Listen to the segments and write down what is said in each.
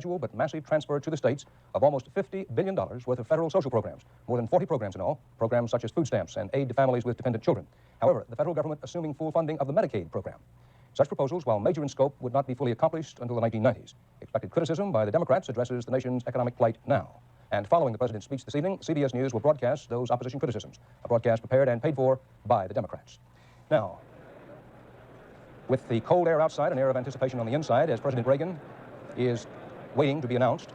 but massive transfer to the states of almost $50 billion worth of federal social programs, more than 40 programs in all, programs such as food stamps and aid to families with dependent children. However, the federal government assuming full funding of the Medicaid program. Such proposals, while major in scope, would not be fully accomplished until the 1990s. Expected criticism by the Democrats addresses the nation's economic plight now. And following the president's speech this evening, CBS News will broadcast those opposition criticisms, a broadcast prepared and paid for by the Democrats. Now, with the cold air outside and air of anticipation on the inside, as President Reagan is waiting to be announced,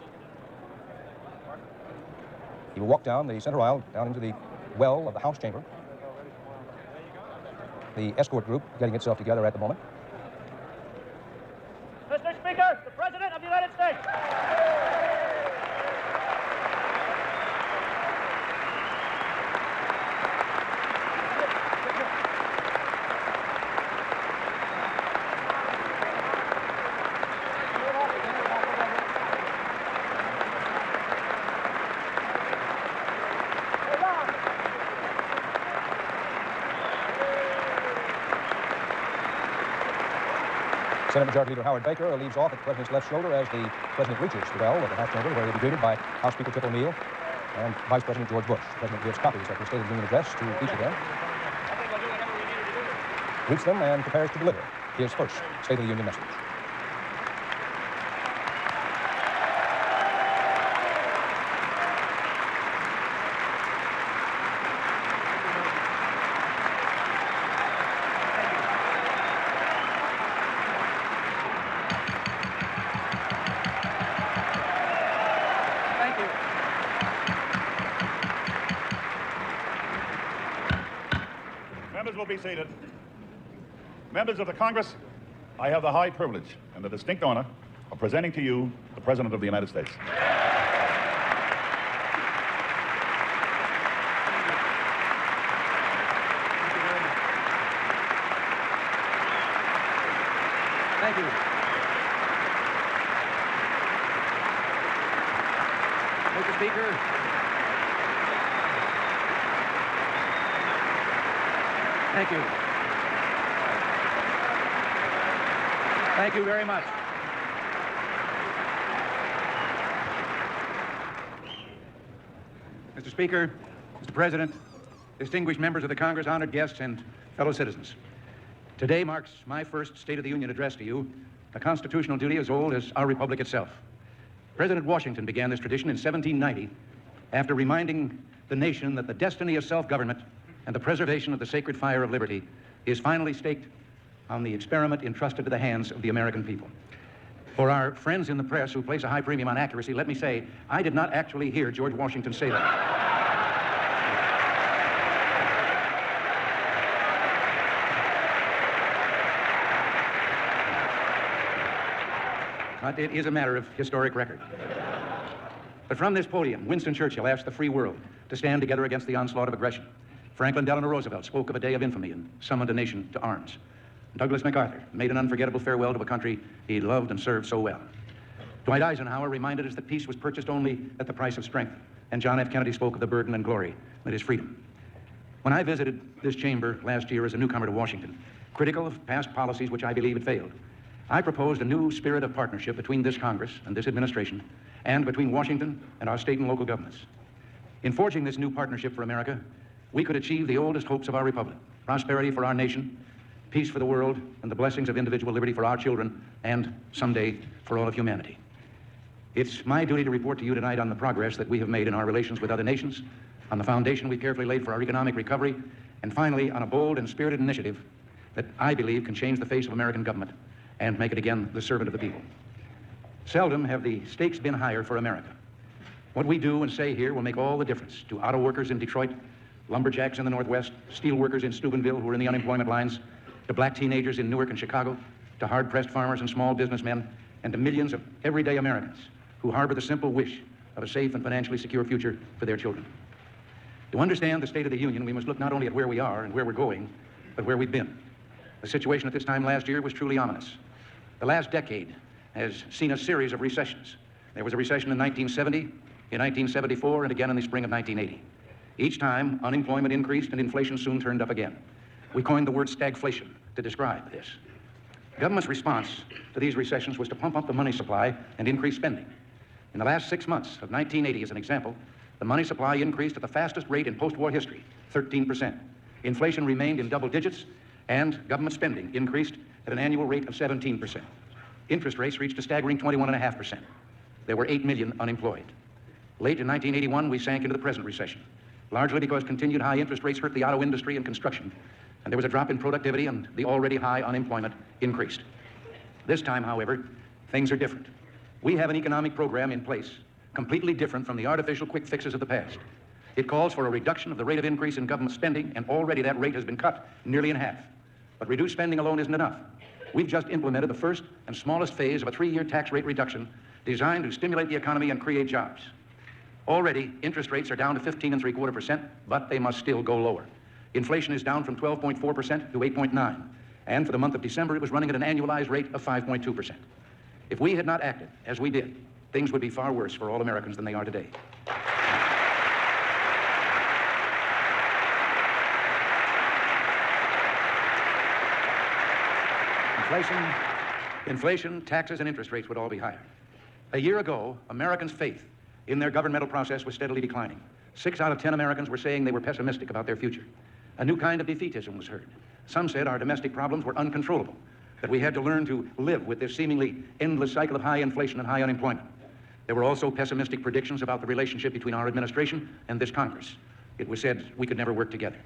he will walk down the center aisle, down into the well of the House chamber. The escort group getting itself together at the moment. Mr. Speaker, the President of the United States. Senate Majority Leader Howard Baker leads off at the President's left shoulder as the President reaches the well of the House chamber, where he'll be greeted by House Speaker Tip O'Neill and Vice President George Bush. The President gives copies of the State of the Union address to each of them, greets them, and prepares to deliver his first State of the Union message. Members will be seated. Members of the Congress, I have the high privilege and the distinct honor of presenting to you the President of the United States. Thank you. Mr. Speaker. Thank you. Thank you very much. Mr. Speaker, Mr. President, distinguished members of the Congress, honored guests, and fellow citizens. Today marks my first State of the Union address to you, a constitutional duty as old as our republic itself. President Washington began this tradition in 1790 after reminding the nation that the destiny of self-government and the preservation of the sacred fire of liberty is finally staked on the experiment entrusted to the hands of the American people. For our friends in the press who place a high premium on accuracy, let me say, I did not actually hear George Washington say that. But it is a matter of historic record. But from this podium, Winston Churchill asked the free world to stand together against the onslaught of aggression. Franklin Delano Roosevelt spoke of a day of infamy and summoned a nation to arms. Douglas MacArthur made an unforgettable farewell to a country he loved and served so well. Dwight Eisenhower reminded us that peace was purchased only at the price of strength, and John F. Kennedy spoke of the burden and glory that is freedom. When I visited this chamber last year as a newcomer to Washington, critical of past policies which I believe had failed, I proposed a new spirit of partnership between this Congress and this administration, and between Washington and our state and local governments. In forging this new partnership for America, we could achieve the oldest hopes of our republic: prosperity for our nation, peace for the world, and the blessings of individual liberty for our children, and someday for all of humanity. It's my duty to report to you tonight on the progress that we have made in our relations with other nations, on the foundation we've carefully laid for our economic recovery, and finally on a bold and spirited initiative that I believe can change the face of American government and make it again the servant of the people. Seldom have the stakes been higher for America. What we do and say here will make all the difference to auto workers in Detroit, lumberjacks in the Northwest, steel workers in Steubenville who are in the unemployment lines, to black teenagers in Newark and Chicago, to hard-pressed farmers and small businessmen, and to millions of everyday Americans who harbor the simple wish of a safe and financially secure future for their children. To understand the State of the Union, we must look not only at where we are and where we're going, but where we've been. The situation at this time last year was truly ominous. The last decade has seen a series of recessions. There was a recession in 1970, in 1974, and again in the spring of 1980. Each time, unemployment increased and inflation soon turned up again. We coined the word stagflation to describe this. Government's response to these recessions was to pump up the money supply and increase spending. In the last 6 months of 1980, as an example, the money supply increased at the fastest rate in post-war history, 13%. Inflation remained in double digits, and government spending increased at an annual rate of 17%. Interest rates reached a staggering 21.5%. There were 8 million unemployed. Late in 1981, we sank into the present recession, largely because continued high interest rates hurt the auto industry and construction, and there was a drop in productivity, and the already high unemployment increased. This time, however, things are different. We have an economic program in place completely different from the artificial quick fixes of the past. It calls for a reduction of the rate of increase in government spending, and already that rate has been cut nearly in half. But reduced spending alone isn't enough. We've just implemented the first and smallest phase of a 3-year tax rate reduction designed to stimulate the economy and create jobs. Already, interest rates are down to 15.75%, but they must still go lower. Inflation is down from 12.4% to 8.9%, and for the month of December, it was running at an annualized rate of 5.2%. If we had not acted as we did, things would be far worse for all Americans than they are today. Inflation, taxes, and interest rates would all be higher. A year ago, Americans' faith in their governmental process was steadily declining. 6 out of 10 Americans were saying they were pessimistic about their future. A new kind of defeatism was heard. Some said our domestic problems were uncontrollable, that we had to learn to live with this seemingly endless cycle of high inflation and high unemployment. There were also pessimistic predictions about the relationship between our administration and this Congress. It was said we could never work together.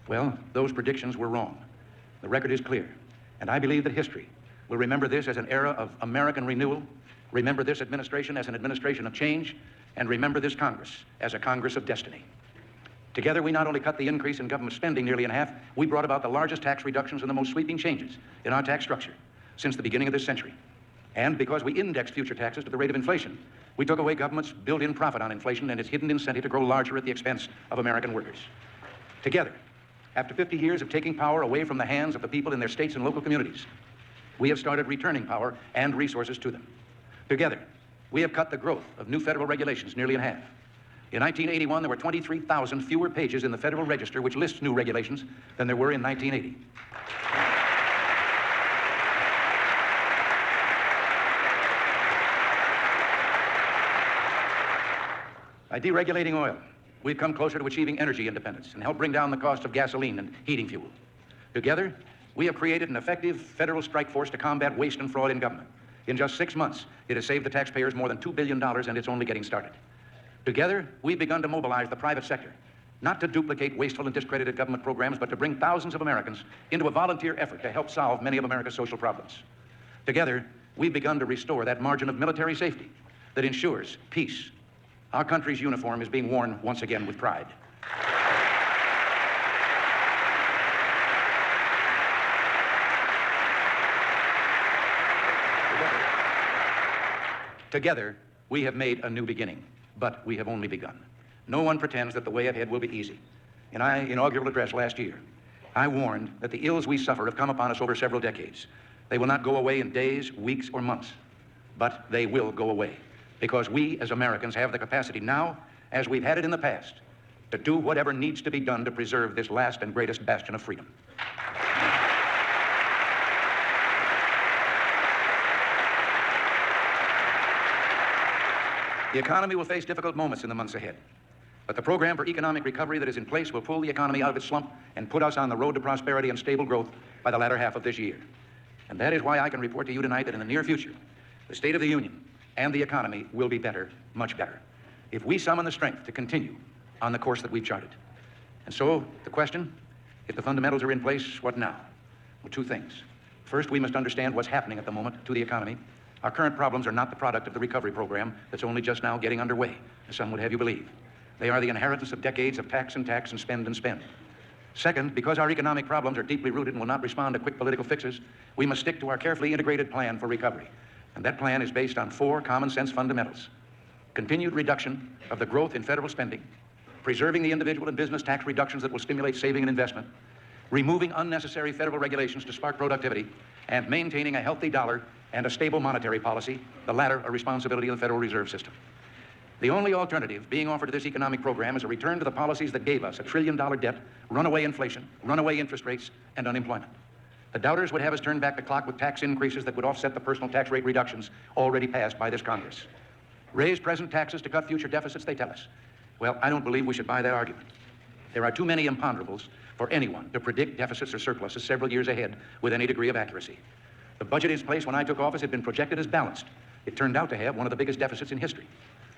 Well, those predictions were wrong. The record is clear, and I believe that history will remember this as an era of American renewal, remember this administration as an administration of change, and remember this Congress as a Congress of destiny. Together, we not only cut the increase in government spending nearly in half, we brought about the largest tax reductions and the most sweeping changes in our tax structure since the beginning of this century. And because we indexed future taxes to the rate of inflation, we took away government's built-in profit on inflation and its hidden incentive to grow larger at the expense of American workers. Together, after 50 years of taking power away from the hands of the people in their states and local communities, we have started returning power and resources to them. Together, we have cut the growth of new federal regulations nearly in half. In 1981, there were 23,000 fewer pages in the Federal Register which lists new regulations than there were in 1980. By deregulating oil, we've come closer to achieving energy independence and helped bring down the cost of gasoline and heating fuel. Together, we have created an effective federal strike force to combat waste and fraud in government. In just 6 months, it has saved the taxpayers more than $2 billion, and it's only getting started. Together, we've begun to mobilize the private sector, not to duplicate wasteful and discredited government programs, but to bring thousands of Americans into a volunteer effort to help solve many of America's social problems. Together, we've begun to restore that margin of military safety that ensures peace. Our country's uniform is being worn once again with pride. Together, we have made a new beginning, but we have only begun. No one pretends that the way ahead will be easy. In my inaugural address last year, I warned that the ills we suffer have come upon us over several decades. They will not go away in days, weeks, or months, but they will go away because we as Americans have the capacity now, as we've had it in the past, to do whatever needs to be done to preserve this last and greatest bastion of freedom. The economy will face difficult moments in the months ahead, but the program for economic recovery that is in place will pull the economy out of its slump and put us on the road to prosperity and stable growth by the latter half of this year. And that is why I can report to you tonight that in the near future, the State of the Union and the economy will be better, much better, if we summon the strength to continue on the course that we've charted. And so, the question, if the fundamentals are in place, what now? Well, 2 things. First, we must understand what's happening at the moment to the economy. Our current problems are not the product of the recovery program that's only just now getting underway, as some would have you believe. They are the inheritance of decades of tax and tax and spend and spend. Second, because our economic problems are deeply rooted and will not respond to quick political fixes, we must stick to our carefully integrated plan for recovery. And that plan is based on 4 common-sense fundamentals: continued reduction of the growth in federal spending, preserving the individual and business tax reductions that will stimulate saving and investment, removing unnecessary federal regulations to spark productivity, and maintaining a healthy dollar and a stable monetary policy, the latter a responsibility of the Federal Reserve System. The only alternative being offered to this economic program is a return to the policies that gave us $1 trillion debt, runaway inflation, runaway interest rates, and unemployment. The doubters would have us turn back the clock with tax increases that would offset the personal tax rate reductions already passed by this Congress. Raise present taxes to cut future deficits, they tell us. Well, I don't believe we should buy that argument. There are too many imponderables for anyone to predict deficits or surpluses several years ahead with any degree of accuracy. The budget in place when I took office had been projected as balanced. It turned out to have one of the biggest deficits in history.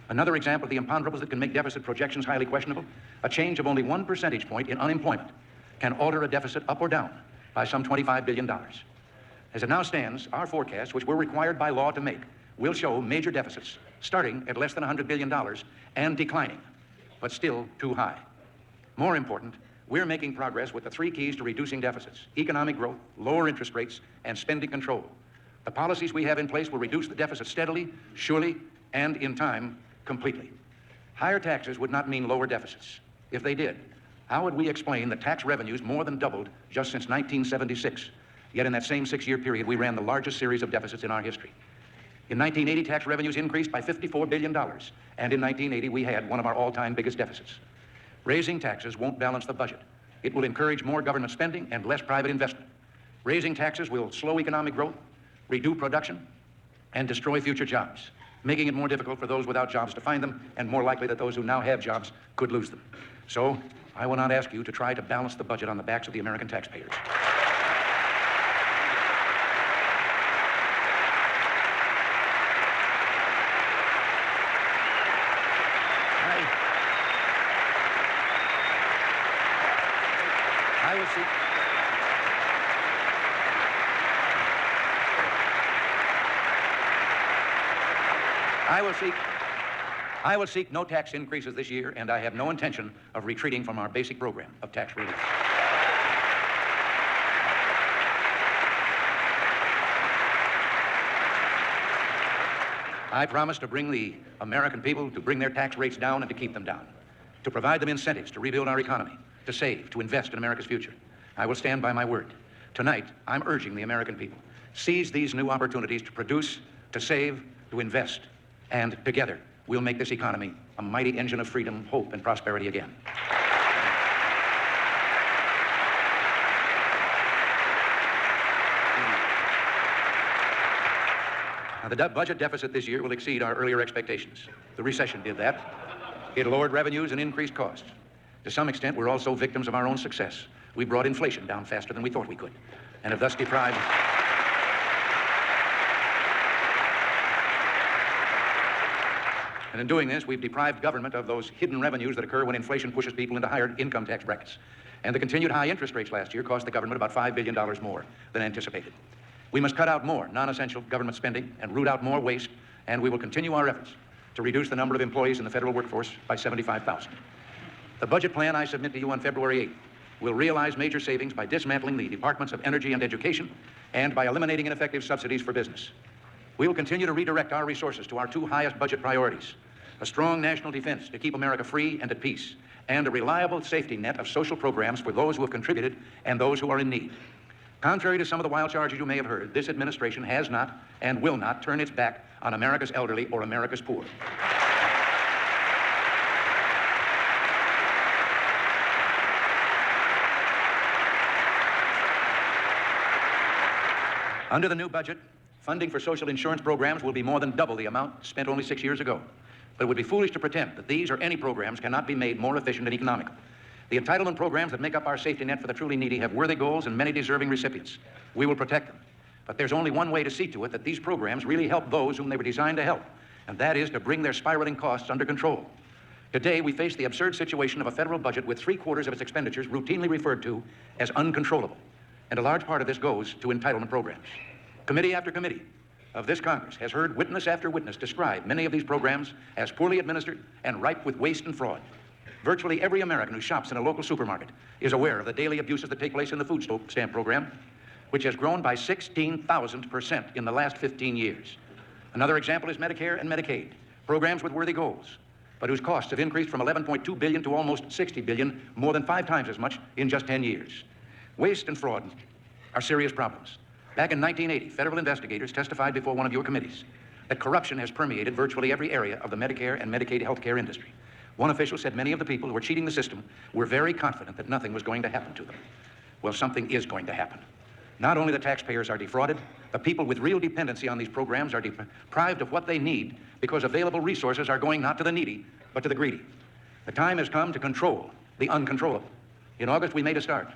Another example of the imponderables that can make deficit projections highly questionable, a change of only 1 percentage point in unemployment can alter a deficit up or down by some $25 billion. As it now stands, our forecast, which we're required by law to make, will show major deficits starting at less than $100 billion and declining, but still too high. More important, we're making progress with the 3 keys to reducing deficits: economic growth, lower interest rates, and spending control. The policies we have in place will reduce the deficit steadily, surely, and in time, completely. Higher taxes would not mean lower deficits. If they did, how would we explain that tax revenues more than doubled just since 1976? Yet in that same 6-year period, we ran the largest series of deficits in our history. In 1980, tax revenues increased by $54 billion, and in 1980, we had one of our all-time biggest deficits. Raising taxes won't balance the budget. It will encourage more government spending and less private investment. Raising taxes will slow economic growth, reduce production, and destroy future jobs, making it more difficult for those without jobs to find them, and more likely that those who now have jobs could lose them. So, I will not ask you to try to balance the budget on the backs of the American taxpayers. I will seek no tax increases this year, and I have no intention of retreating from our basic program of tax relief. I promise to bring the American people to bring their tax rates down and to keep them down, to provide them incentives to rebuild our economy, to save, to invest in America's future. I will stand by my word. Tonight, I'm urging the American people, seize these new opportunities to produce, to save, to invest, and together, we'll make this economy a mighty engine of freedom, hope, and prosperity again. Now, the budget deficit this year will exceed our earlier expectations. The recession did that. It lowered revenues and increased costs. To some extent, we're also victims of our own success. We brought inflation down faster than we thought we could, and have thus deprived... And in doing this, we've deprived government of those hidden revenues that occur when inflation pushes people into higher income tax brackets. And the continued high interest rates last year cost the government about $5 billion more than anticipated. We must cut out more non-essential government spending and root out more waste, and we will continue our efforts to reduce the number of employees in the federal workforce by 75,000. The budget plan I submit to you on February 8th will realize major savings by dismantling the Departments of Energy and Education and by eliminating ineffective subsidies for business. We will continue to redirect our resources to our 2 highest budget priorities: a strong national defense to keep America free and at peace, and a reliable safety net of social programs for those who have contributed and those who are in need. Contrary to some of the wild charges you may have heard, this administration has not and will not turn its back on America's elderly or America's poor. Under the new budget, funding for social insurance programs will be more than double the amount spent only 6 years ago. But it would be foolish to pretend that these or any programs cannot be made more efficient and economical. The entitlement programs that make up our safety net for the truly needy have worthy goals and many deserving recipients. We will protect them. But there's only one way to see to it that these programs really help those whom they were designed to help, and that is to bring their spiraling costs under control. Today, we face the absurd situation of a federal budget with 3/4 of its expenditures routinely referred to as uncontrollable. And a large part of this goes to entitlement programs. Committee after committee of this Congress has heard witness after witness describe many of these programs as poorly administered and ripe with waste and fraud. Virtually every American who shops in a local supermarket is aware of the daily abuses that take place in the food stamp program, which has grown by 16,000% in the last 15 years. Another example is Medicare and Medicaid, programs with worthy goals, but whose costs have increased from $11.2 billion to almost $60 billion, more than 5 times as much in just 10 years. Waste and fraud are serious problems. Back in 1980, federal investigators testified before one of your committees that corruption has permeated virtually every area of the Medicare and Medicaid health care industry. One official said many of the people who were cheating the system were very confident that nothing was going to happen to them. Well, something is going to happen. Not only the taxpayers are defrauded, the people with real dependency on these programs are deprived of what they need because available resources are going not to the needy, but to the greedy. The time has come to control the uncontrollable. In August, we made a start.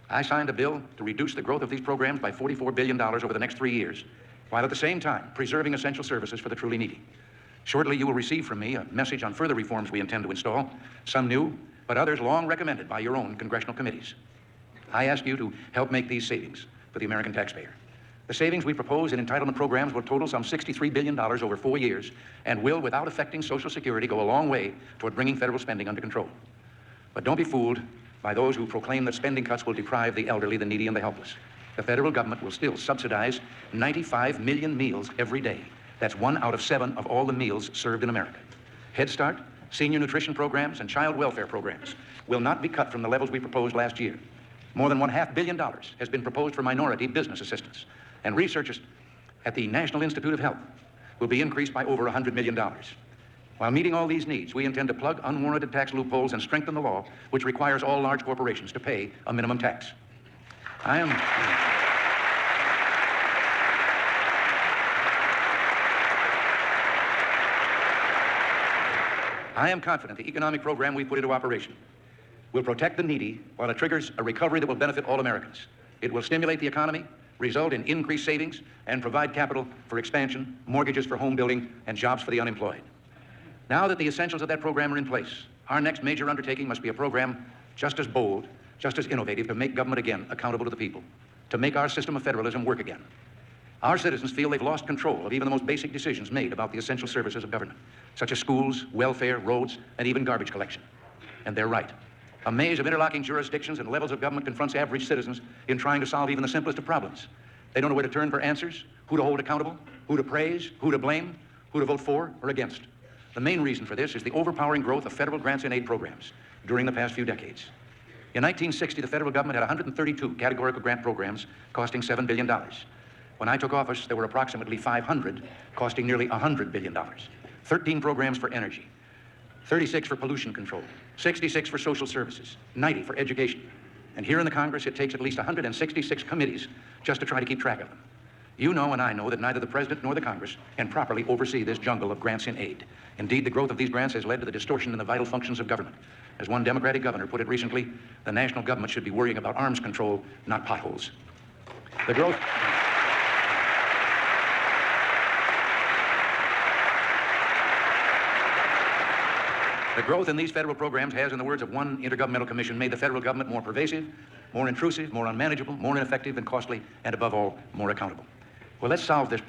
I signed a bill to reduce the growth of these programs by $44 billion over the next 3 years, while at the same time preserving essential services for the truly needy. Shortly, you will receive from me a message on further reforms we intend to install, some new, but others long recommended by your own congressional committees. I ask you to help make these savings for the American taxpayer. The savings we propose in entitlement programs will total some $63 billion over 4 years and will, without affecting Social Security, go a long way toward bringing federal spending under control. But don't be fooled by those who proclaim that spending cuts will deprive the elderly, the needy, and the helpless. The federal government will still subsidize 95 million meals every day. That's 1 out of 7 of all the meals served in America. Head Start, senior nutrition programs, and child welfare programs will not be cut from the levels we proposed last year. More than $500 million has been proposed for minority business assistance, and researchers at the National Institute of Health will be increased by over $100 million. While meeting all these needs, we intend to plug unwarranted tax loopholes and strengthen the law, which requires all large corporations to pay a minimum tax. I am confident the economic program we put into operation will protect the needy while it triggers a recovery that will benefit all Americans. It will stimulate the economy, result in increased savings, and provide capital for expansion, mortgages for home building, and jobs for the unemployed. Now that the essentials of that program are in place, our next major undertaking must be a program just as bold, just as innovative to make government again accountable to the people, to make our system of federalism work again. Our citizens feel they've lost control of even the most basic decisions made about the essential services of government, such as schools, welfare, roads, and even garbage collection. And they're right. A maze of interlocking jurisdictions and levels of government confronts average citizens in trying to solve even the simplest of problems. They don't know where to turn for answers, who to hold accountable, who to praise, who to blame, who to vote for or against. The main reason for this is the overpowering growth of federal grants and aid programs during the past few decades. In 1960, the federal government had 132 categorical grant programs costing $7 billion. When I took office, there were approximately 500 costing nearly $100 billion. 13 programs for energy, 36 for pollution control, 66 for social services, 90 for education. And here in the Congress, it takes at least 166 committees just to try to keep track of them. You know and I know that neither the President nor the Congress can properly oversee this jungle of grants in aid. Indeed, the growth of these grants has led to the distortion in the vital functions of government. As one Democratic governor put it recently, the national government should be worrying about arms control, not potholes. The growth in these federal programs has, in the words of one Intergovernmental Commission, made the federal government more pervasive, more intrusive, more unmanageable, more ineffective and costly, and above all, more accountable. Well, let's solve this